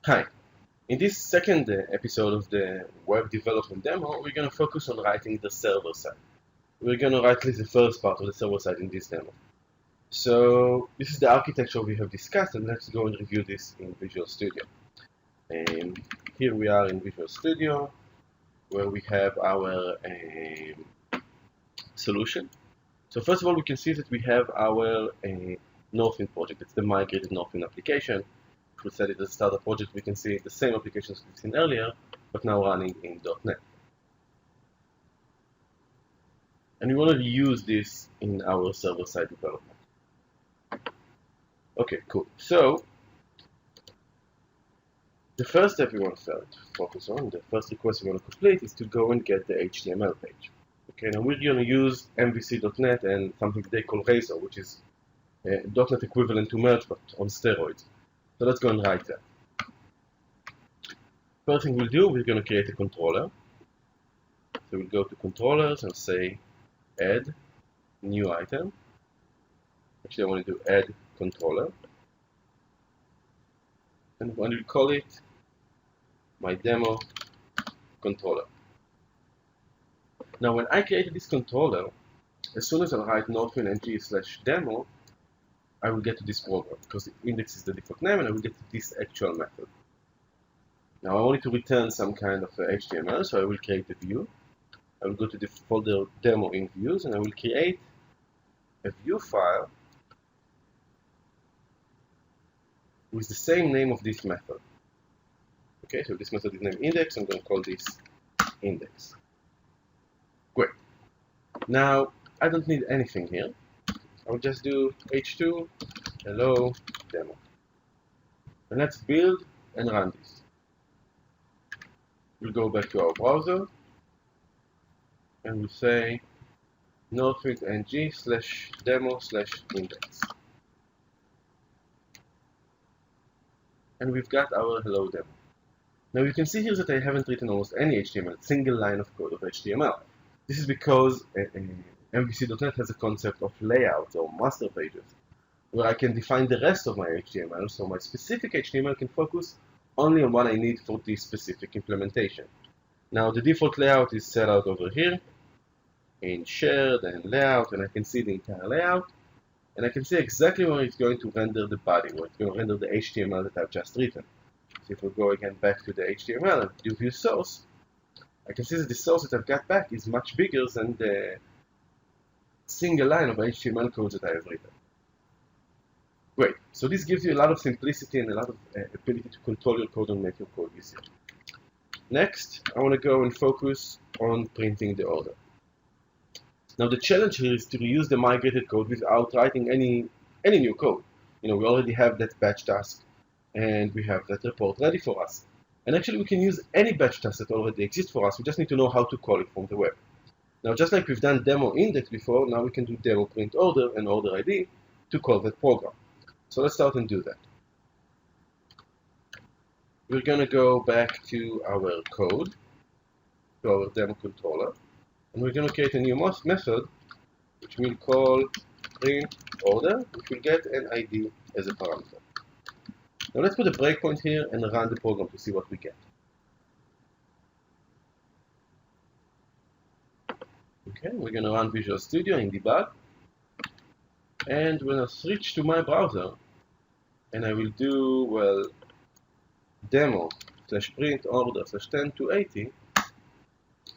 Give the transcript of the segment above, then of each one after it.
Hi, in this second episode of the web development demo, we're going to focus on writing the server side. We're going to write at least the first part of the server side in this demo. So this is the architecture we have discussed, and let's go and review this in Visual Studio. And here we are in Visual Studio, where we have our solution. So first of all, we can see that we have our Northwind project. It's the migrated Northwind application. If we set it as a starter project, we can see the same applications we've seen earlier, but now running in .NET. And we want to use this in our server-side development. Okay, cool. So the first step we want to focus on, the first request we want to complete, is to go and get the HTML page. Okay, now we're going to use MVC.NET and something they call Razor, which is a .NET equivalent to Merge, but on steroids. So let's go and write that. First thing we'll do, we're going to create a controller. So we'll go to controllers and say add new item. Actually, I want to do add controller. And we'll call it my demo controller. Now, when I created this controller, as soon as I write northwind-ng/demo, I will get to this program because the index is the default name, and I will get to this actual method. Now I wanted to return some kind of HTML, so I will create a view. I will go to the folder demo in views, and I will create a view file with the same name of this method. Okay, so this method is named index. I'm going to call this index. Great. Now I don't need anything here. I'll just do h2 hello demo. And let's build and run this. We'll go back to our browser and we'll say northwind-ng/demo/index. And we've got our hello demo. Now you can see here that I haven't written almost any HTML, single line of code of HTML. This is because MVC.NET has a concept of layouts or master pages, where I can define the rest of my HTML, so my specific HTML can focus only on what I need for this specific implementation. Now the default layout is set out over here in shared and layout, and I can see the entire layout, and I can see exactly where it's going to render the body, where it's going to render the HTML that I've just written. So if we go again back to the HTML and do view source, I can see that the source that I've got back is much bigger than the single line of HTML code that I have written. Great. So this gives you a lot of simplicity and a lot of ability to control your code and make your code easier. Next, I want to go and focus on printing the order. Now the challenge here is to reuse the migrated code without writing any new code. We already have that batch task and we have that report ready for us. And actually we can use any batch task that already exists for us. We just need to know how to call it from the web. Now, just like we've done demo index before, now we can do demo print order and order ID to call that program. So let's start and do that. We're going to go back to our code, to our demo controller, and we're going to create a new method, which we'll call print order, which will get an ID as a parameter. Now let's put a breakpoint here and run the program to see what we get. Okay, we're going to run Visual Studio in debug, and we're going to switch to my browser, and I will do, well, demo/print order/10 to 80.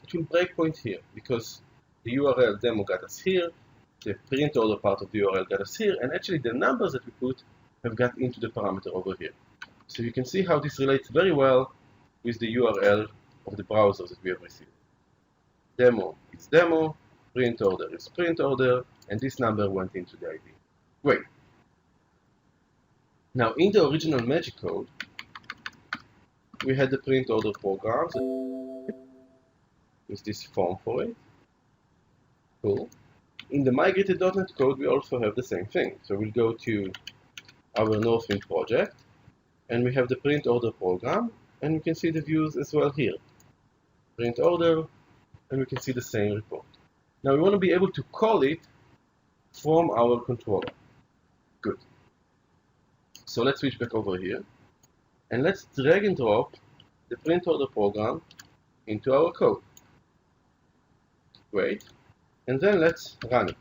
It will breakpoint here because the URL demo got us here, the print order part of the URL got us here, and actually the numbers that we put have got into the parameter over here. So you can see how this relates very well with the URL of the browser that we have received. Demo is demo, print order is print order, and this number went into the ID. Great. Now in the original Magic code, we had the print order program with this form for it. Cool. In the migrated.NET code, we also have the same thing. So we'll go to our Northwind project, and we have the print order program, and we can see the views as well here. Print order, and we can see the same report. Now we want to be able to call it from our controller. Good. So let's switch back over here. And let's drag and drop the print order program into our code. Great. And then let's run it,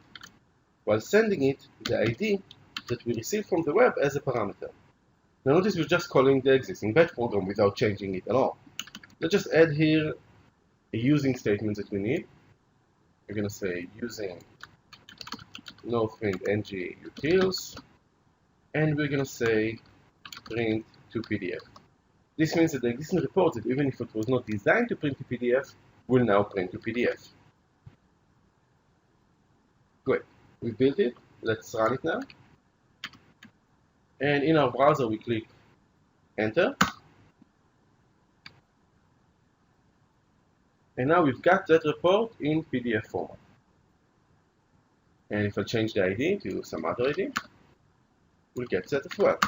while sending it the ID that we received from the web as a parameter. Now notice we're just calling the existing batch program without changing it at all. Let's just add here a using statement that we need. We're going to say using no print ng utils, and we're going to say print to PDF. This means that the existing report, that even if it was not designed to print to PDF, will now print to PDF. Great, we built it. Let's run it now. And in our browser, we click Enter. And now we've got that report in PDF format. And if I change the ID to some other ID, we'll get that as well.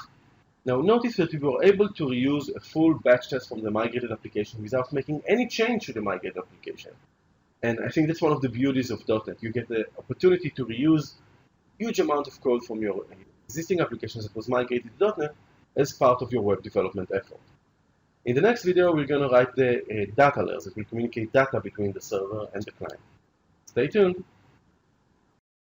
Now notice that we were able to reuse a full batch test from the migrated application without making any change to the migrated application. And I think that's one of the beauties of .NET. You get the opportunity to reuse huge amount of code from your existing applications that was migrated to .NET as part of your web development effort. In the next video, we're going to write the data layers that will communicate data between the server and the client. Stay tuned.